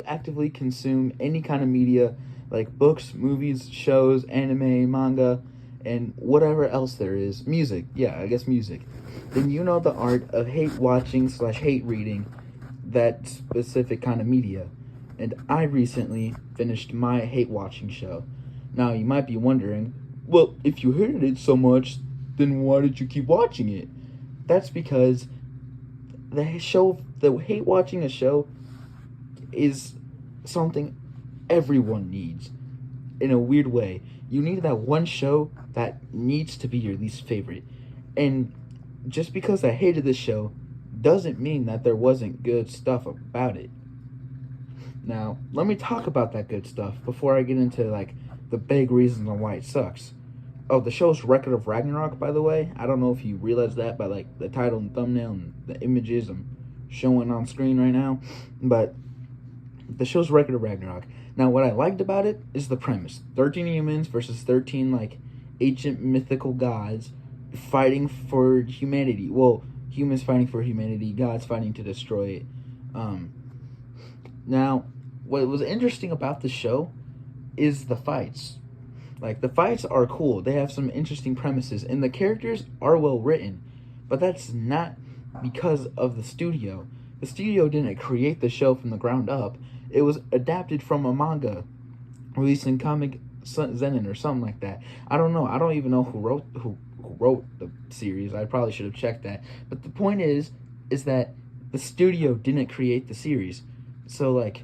actively consume any kind of media like books, movies, shows, anime, manga, and whatever else there is, music, yeah, I guess music, then you know the art of hate watching slash hate reading that specific kind of media. And I recently finished my hate watching show. Now you might be wondering, well, if you hated it so much, then why did you keep watching it? That's because the hate watching a show is something everyone needs in a weird way. You need that one show that needs to be your least favorite. And just because I hated this show doesn't mean that there wasn't good stuff about it. Now, let me talk about that good stuff before I get into like the big reasons on why it sucks. Oh, the show's Record of Ragnarok, by the way. I don't know if you realize that by like the title and thumbnail and the images I'm showing on screen right now, but the show's Record of Ragnarok. Now, what I liked about it is the premise: 13 humans versus 13 like ancient mythical gods fighting for humanity. Well, humans fighting for humanity, gods fighting to destroy it. Now, what was interesting about the show is the fights. Like, the fights are cool. They have some interesting premises, and the characters are well written. But that's not because of the studio. The studio didn't create the show from the ground up. It was adapted from a manga released in Comic Zenin or something like that. I don't know. I don't even know who wrote the series. I probably should have checked that. But the point is that the studio didn't create the series. So, like,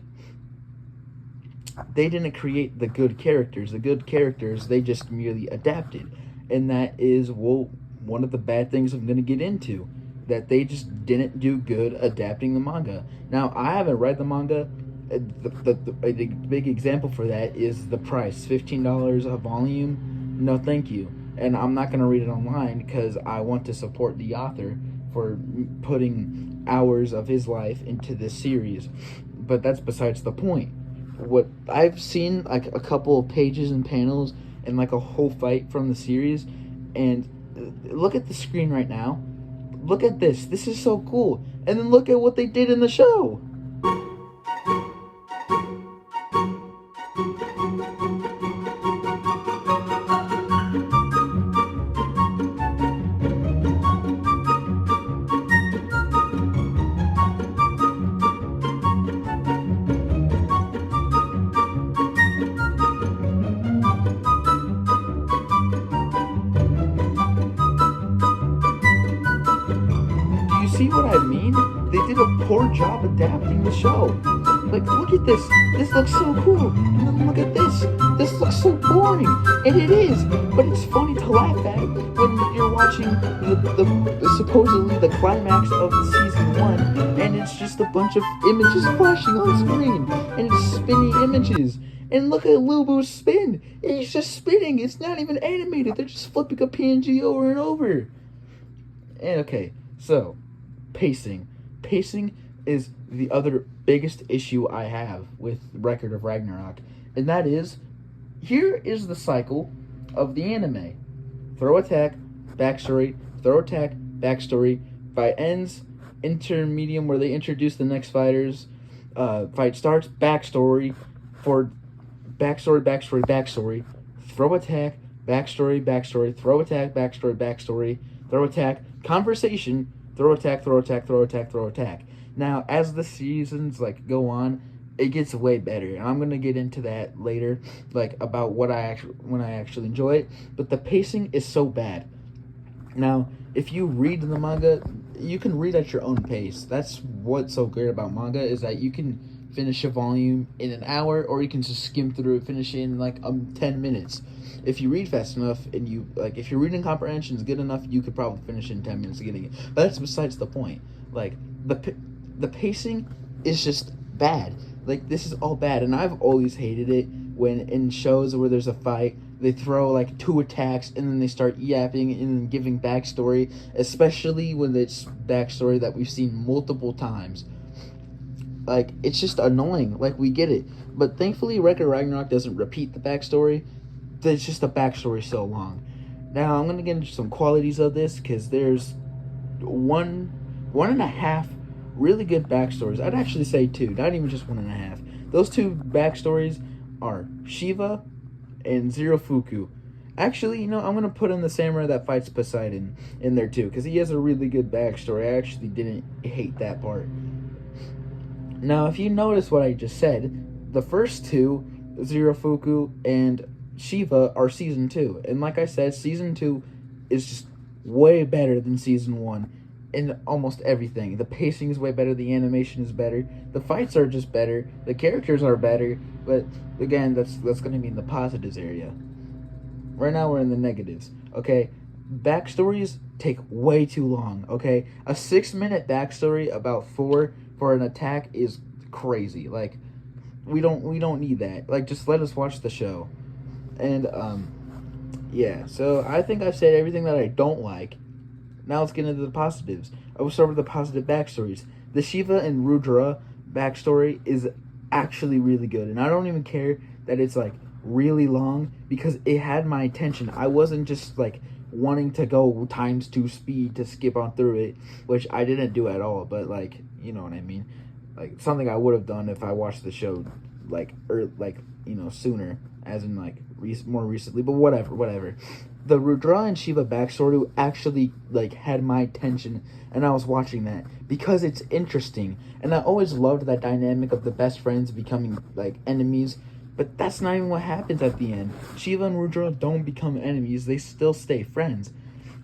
they didn't create the good characters. The good characters, they just merely adapted. And that is, well, one of the bad things I'm going to get into. That they just didn't do good adapting the manga. Now, I haven't read the manga. The big example for that is the price. $15 a volume. No, thank you. And I'm not going to read it online because I want to support the author for putting hours of his life into this series. But that's besides the point. What I've seen, like a couple of pages and panels and like a whole fight from the series, and look at the screen right now. Look at this. This is so cool. And then look at what they did in the show. See what I mean? They did a poor job adapting the show. Like, look at this. This looks so cool. And then look at this. This looks so boring. And it is. But it's funny to laugh at when you're watching the supposedly the climax of season 1. And it's just a bunch of images flashing on screen. And it's spinning images. And look at Lubu's spin. He's just spinning. It's not even animated. They're just flipping a PNG over and over. And okay, so pacing. Pacing is the other biggest issue I have with Record of Ragnarok. And that is, here is the cycle of the anime. Throw attack, backstory, throw attack, backstory, fight ends, intermedium where they introduce the next fighters, fight starts, backstory, for backstory, throw attack, backstory, throw attack, backstory, throw attack, conversation, throw attack. Now, as the seasons like go on, it gets way better, and I'm gonna get into that later, like about when I actually enjoy it. But the pacing is so bad. Now, if you read the manga, you can read at your own pace. That's what's so great about manga, is that you can finish a volume in an hour, or you can just skim through it, finish it in like 10 minutes. If you read fast enough, and if your reading comprehension is good enough, you could probably finish in 10 minutes getting it. But that's besides the point. Like, the pacing is just bad. Like, this is all bad, and I've always hated it when in shows where there's a fight, they throw like 2 attacks, and then they start yapping and giving backstory, especially when it's backstory that we've seen multiple times. Like, it's just annoying. Like, we get it. But thankfully, Record Ragnarok doesn't repeat the backstory. It's just the backstory so long. Now, I'm going to get into some qualities of this, because there's one and a half really good backstories. I'd actually say 2, not even just 1.5. Those two backstories are Shiva and Zero Fuku. Actually, I'm gonna put in the samurai that fights Poseidon in there too, because he has a really good backstory. I actually didn't hate that part. Now, if you notice what I just said, the first two, Zero Fuku and Shiva, are season 2, and like I said, season 2 is just way better than season 1 in almost everything. The pacing is way better, the animation is better, the fights are just better, the characters are better, but again, that's going to be in the positives area. Right now we're in the negatives, okay? Backstories take way too long, okay? A 6-minute backstory about Thor for an attack is crazy. Like, we don't need that. Like, just let us watch the show. And yeah, so I think I've said everything that I don't like. Now let's get into the positives. I will start with the positive backstories. The Shiva and Rudra backstory is actually really good, and I don't even care that it's like really long, because it had my attention. I wasn't just like wanting to go ×2 speed to skip on through it, which I didn't do at all, but like, you know what I mean, like something I would have done if I watched the show sooner, as in like more recently, but whatever. The Rudra and Shiva backstory actually like had my attention, and I was watching that because it's interesting, and I always loved that dynamic of the best friends becoming like enemies. But that's not even what happens at the end. Shiva and Rudra don't become enemies, they still stay friends.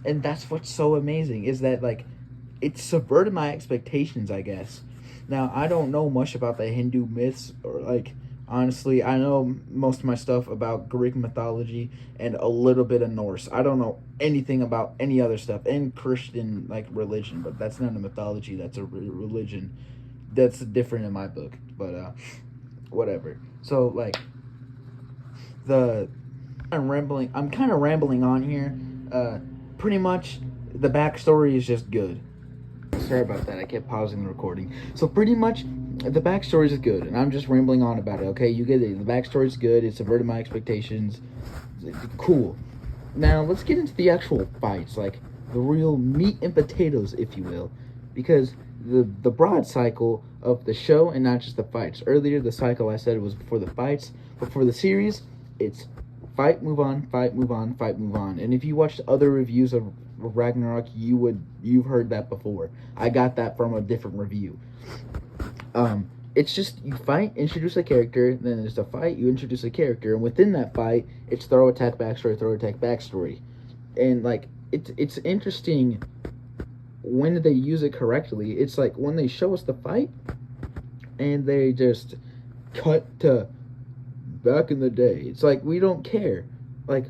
And that's what's so amazing, is that like it subverted my expectations, I guess. Now, I don't know much about the Hindu myths, or like, honestly, I know most of my stuff about Greek mythology and a little bit of Norse. I don't know anything about any other stuff, and Christian like religion, but that's not a mythology, that's a religion. That's different in my book, but whatever. So like I'm kind of rambling on here. Pretty much the backstory is just good. Sorry about that, I kept pausing the recording. So pretty much the backstory is good, and I'm just rambling on about it, okay? You get it. The backstory is good, it subverted my expectations. Cool. Now let's get into the actual fights, like the real meat and potatoes, if you will, because the broad cycle of the show, and not just the fights. Earlier, the cycle I said was before the fights, but for the series, it's fight, move on, fight, move on, fight, move on. And if you watched other reviews of Ragnarok, you've heard that before. I got that from a different review. It's just you fight, introduce a character, then there's a fight, you introduce a character, and within that fight, it's throw, attack, backstory. And like it's interesting when they use it correctly. It's like when they show us the fight and they just cut to back in the day. It's like we don't care. Like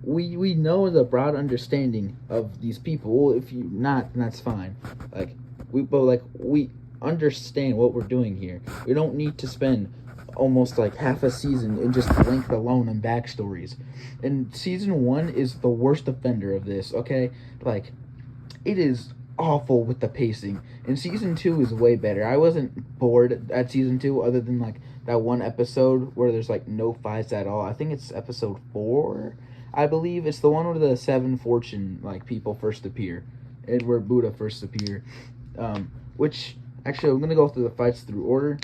we know the broad understanding of these people. Well, if you not, that's fine. Like we understand what we're doing here. We don't need to spend almost like half a season in just length alone and backstories. And season 1 is the worst offender of this, okay? Like, it is awful with the pacing, and season 2 is way better. I wasn't bored at season 2, other than like that one episode where there's like no fights at all. I think it's episode 4, I believe. It's the one where the 7 fortune like people first appear, and where Buddha first appear. Which actually, I'm gonna go through the fights through order.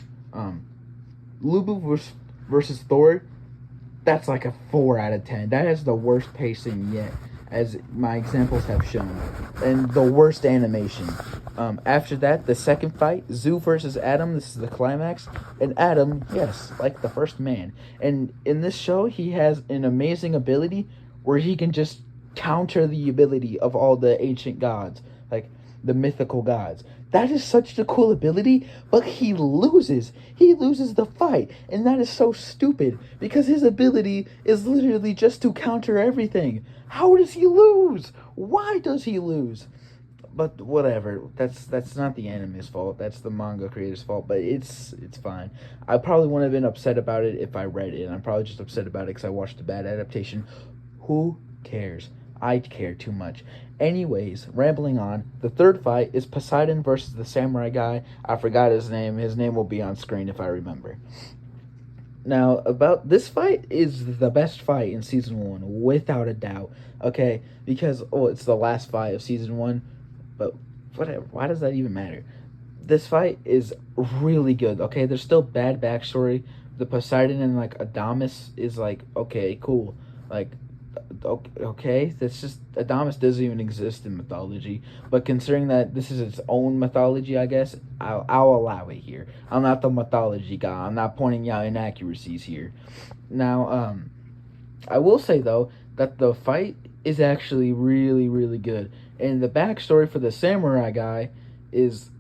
Lubu versus Thor, that's like a 4 out of 10. That has the worst pacing yet, as my examples have shown, and the worst animation. After that, the second fight, Zeus versus Adam, this is the climax, and Adam, yes, like the first man. And in this show, he has an amazing ability where he can just counter the ability of all the ancient gods, like the mythical gods. That is such a cool ability, but he loses. He loses the fight, and that is so stupid, because his ability is literally just to counter everything. How does he lose? Why does he lose? But whatever, that's not the anime's fault, that's the manga creator's fault, but it's fine. I probably wouldn't have been upset about it if I read it, and I'm probably just upset about it because I watched a bad adaptation. Who cares? I care too much. Anyways, rambling on, the third fight is Poseidon versus the samurai guy. I forgot his name. His name will be on screen if I remember. Now, about this fight is the best fight in season 1, without a doubt. Okay, because it's the last fight of season 1, but whatever. Why does that even matter? This fight is really good. Okay, there's still bad backstory, the Poseidon and like Adamas is like, okay, cool, like, okay, that's just, Adamas doesn't even exist in mythology, but considering that this is its own mythology, I guess I'll allow it here. I'm not the mythology guy. I'm not pointing out inaccuracies here. Now, I will say though that the fight is actually really really good, and the backstory for the samurai guy is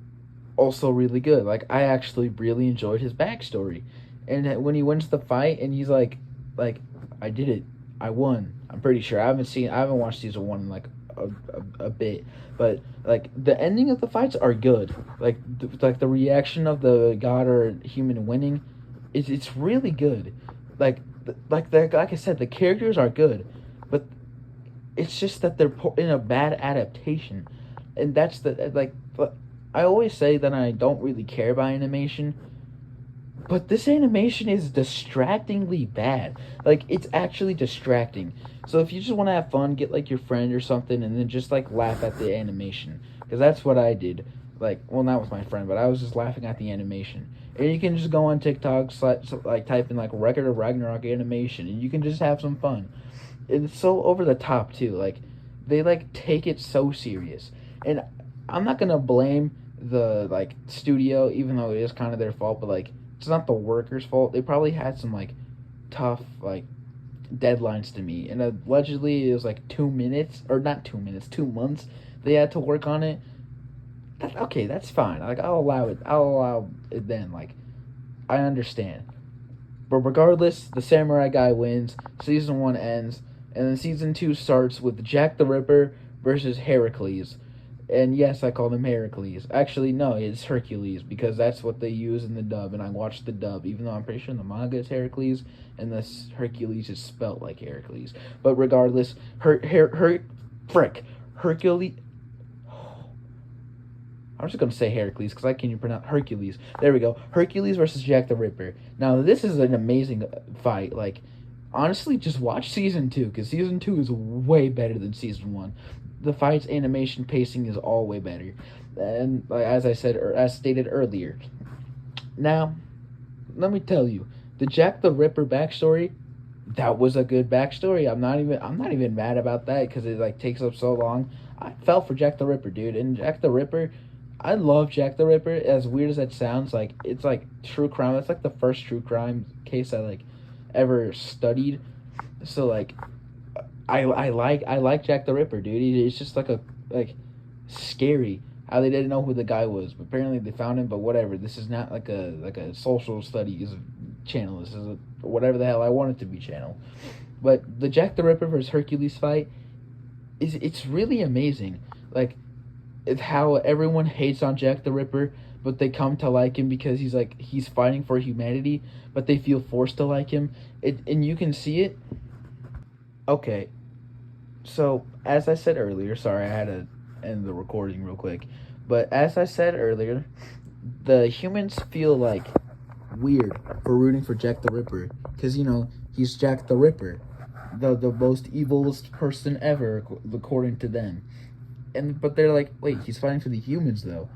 also really good. Like, I actually really enjoyed his backstory, and when he wins the fight and he's like, I did it, I won. I'm pretty sure. I haven't watched season 1 in like a bit, but like the ending of the fights are good. Like the reaction of the god or human winning, it's really good. Like like I said, the characters are good, but it's just that they're in a bad adaptation, and that's the like. But I always say that I don't really care about animation, but this animation is distractingly bad. Like, it's actually distracting. So if you just want to have fun, get like your friend or something, and then just like laugh at the animation, because that's what I did. Like, well, not with my friend, but I was just laughing at the animation. And you can just go on TikTok, like type in like record of Ragnarok animation, and you can just have some fun. It's so over the top too. Like, they like take it so serious, and I'm not gonna blame the like studio, even though it is kind of their fault. But like, it's not the workers' fault. They probably had some like tough like deadlines to meet, and allegedly it was like 2 minutes, or not 2 minutes, 2 months they had to work on it. Okay, that's fine. Like, I'll allow it. I'll allow it then. Like, I understand. But regardless, the samurai guy wins. Season 1 ends, and then season 2 starts with Jack the Ripper versus Heracles. And yes, I called him Heracles. Actually, no, it's Hercules, because that's what they use in the dub, and I watched the dub, even though I'm pretty sure in the manga it's Heracles, and this Hercules is spelt like Heracles. But regardless, Hercules. I'm just gonna say Heracles because I can't even pronounce Hercules. There we go. Hercules versus Jack the Ripper. Now this is an amazing fight. Like, honestly, just watch season 2, because season 2 is way better than season 1. The fight's animation pacing is all way better, and like, as I said, or as stated earlier. Now, let me tell you, the Jack the Ripper backstory, that was a good backstory. I'm not even mad about that, because it like takes up so long. I fell for Jack the Ripper, dude, and Jack the Ripper. I love Jack the Ripper. As weird as that sounds, like, it's like true crime. That's like the first true crime case I like ever studied. So like, I like Jack the Ripper, dude. It's just like scary how they didn't know who the guy was, but apparently they found him. But whatever. This is not like a social studies channel. This is whatever the hell I want it to be channel. But the Jack the Ripper versus Hercules fight it's really amazing. Like, it's how everyone hates on Jack the Ripper, but they come to like him because he's fighting for humanity, but they feel forced to like him. And you can see it. Okay, so as I said earlier, sorry, I had to end the recording real quick, but as I said earlier, the humans feel like weird for rooting for Jack the Ripper, because he's Jack the Ripper, the most evilest person ever according to them. But they're like, wait, he's fighting for the humans though.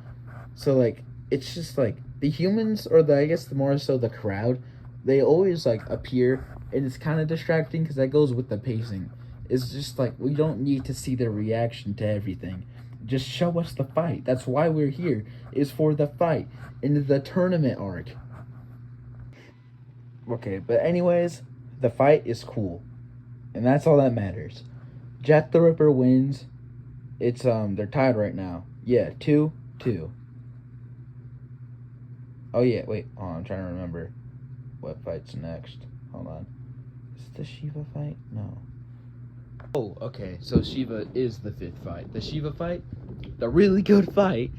So like, it's just like the humans, or I guess the more so the crowd, they always like appear, and it's kind of distracting because that goes with the pacing. It's just like, we don't need to see their reaction to everything. Just show us the fight. That's why we're here, is for the fight in the tournament arc. Okay, but anyways, the fight is cool, and that's all that matters. Jack the Ripper wins. It's they're tied right now. Yeah, 2-2. Oh yeah, wait. Oh, I'm trying to remember what fight's next. Hold on. Is it the Shiva fight? No. Oh, okay. So Shiva is the 5th fight. The Shiva fight, the really good fight.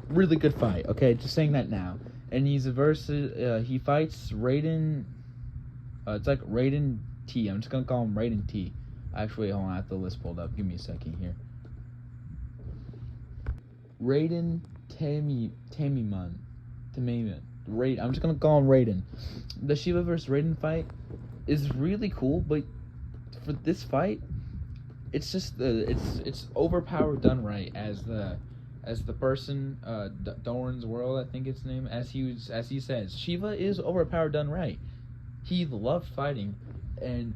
Really good fight. Okay, just saying that now. And he fights Raiden. It's like Raiden T. I'm just gonna call him Raiden T. Actually, hold on, I have the list pulled up. Give me a second here. Raiden Tamiman. Raiden. I'm just gonna call him Raiden. The Shiva versus Raiden fight is really cool, but for this fight, it's just it's overpowered done right, as the as the person, Doran's world, I think its name, as he says, Shiva is overpowered done right. He loved fighting, and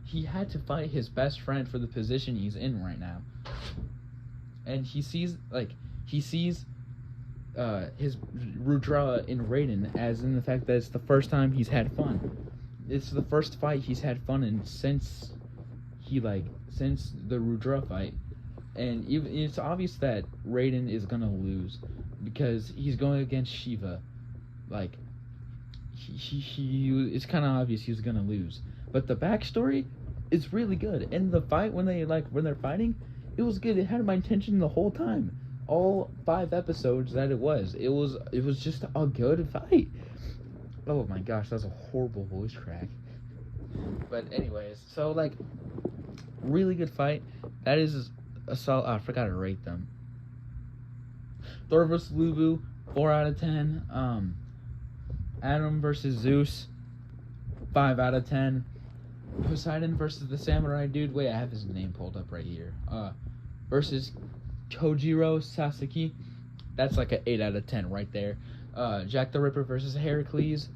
he had to fight his best friend for the position he's in right now. And he sees his Rudra in Raiden as in the fact that it's the first time he's had fun. It's the first fight he's had fun in since since the Rudra fight. And even it's obvious that Raiden is gonna lose because he's going against Shiva. Like it's kind of obvious he's gonna lose. But the backstory is really good, and the fight when they're fighting, it was good. It had my attention the whole time. All 5 episodes that it was just a good fight. Oh my gosh, that's a horrible voice crack. But anyways, so like, really good fight. That is a solid. I forgot to rate them. Thor vs. Lubu, 4 out of 10. Adam versus Zeus, 5 out of 10. Poseidon versus the samurai dude. Wait, I have his name pulled up right here. Versus Kojiro Sasaki. That's like an 8 out of 10 right there. Jack the Ripper versus Hercules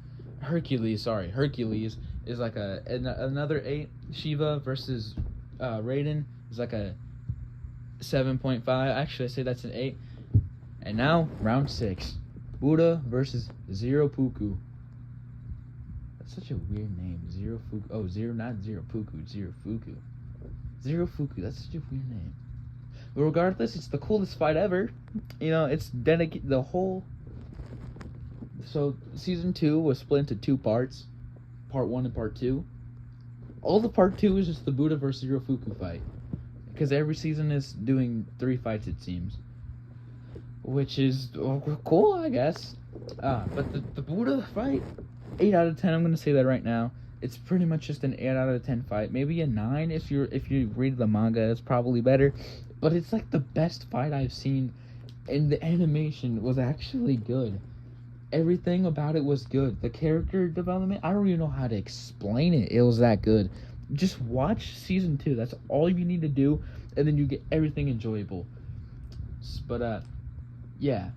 is like another 8. Shiva versus Raiden is like a 7.5. Actually, I say that's an 8. And now round 6. Buddha versus Zero Puku. That's such a weird name. Zero Fuku. Oh, not Zero Puku. Zero Fuku. Zero Fuku. That's such a weird name. But regardless, it's the coolest fight ever. You know, it's dedicated. The whole. So season 2 was split into 2 parts, part 1 and part 2. All the part 2 is just the Buddha versus Zero Fuku fight, because every season is doing 3 fights, it seems, which is cool, I guess. But the Buddha fight, 8 out of 10. I'm gonna say that right now. It's pretty much just an 8 out of 10 fight. Maybe a 9 if you read the manga. It's probably better. But it's like the best fight I've seen, and the animation was actually good. Everything about it was good. The character development, I don't even know how to explain it. It was that good. Just watch season 2. That's all you need to do, and then you get everything enjoyable. But yeah,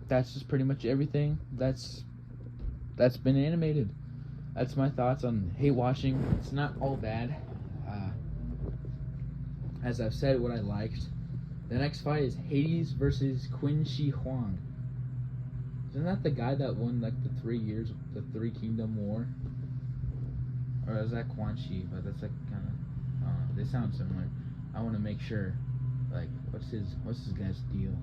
that's just pretty much everything that's been animated. That's my thoughts on hate watching. It's not all bad. As I've said, what I liked. The next fight is Hades versus Qin Shi Huang. Isn't that the guy that won like the 3 years, the 3 Kingdom War? Or is that Quan Chi? But that's like kind of, they sound similar. I want to make sure, like, what's this guy's deal?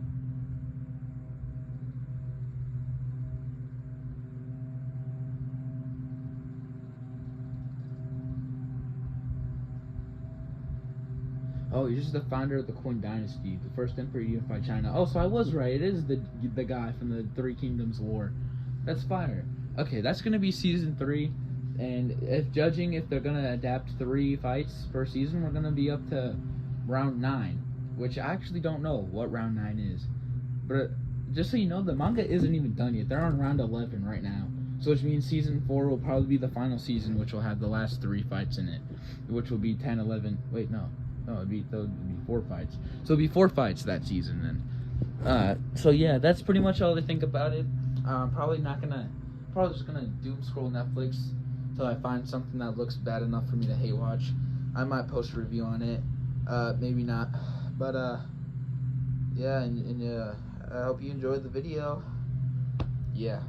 Oh, he's just the founder of the Qin Dynasty, the first emperor to unify China. Oh, so I was right. It is the guy from the 3 Kingdoms War. That's fire. Okay, that's gonna be season 3, and if they're gonna adapt 3 fights per season, we're gonna be up to round 9, which I actually don't know what round 9 is. But just so you know, the manga isn't even done yet. They're on round 11 right now. So which means season 4 will probably be the final season, which will have the last 3 fights in it, which will be 10, 11. Wait, no. No, it'd be 4 fights. So it'd be 4 fights that season then. So yeah, that's pretty much all I think about it. Probably just gonna doom scroll Netflix till I find something that looks bad enough for me to hate watch. I might post a review on it. Maybe not. But yeah, and I hope you enjoyed the video. Yeah.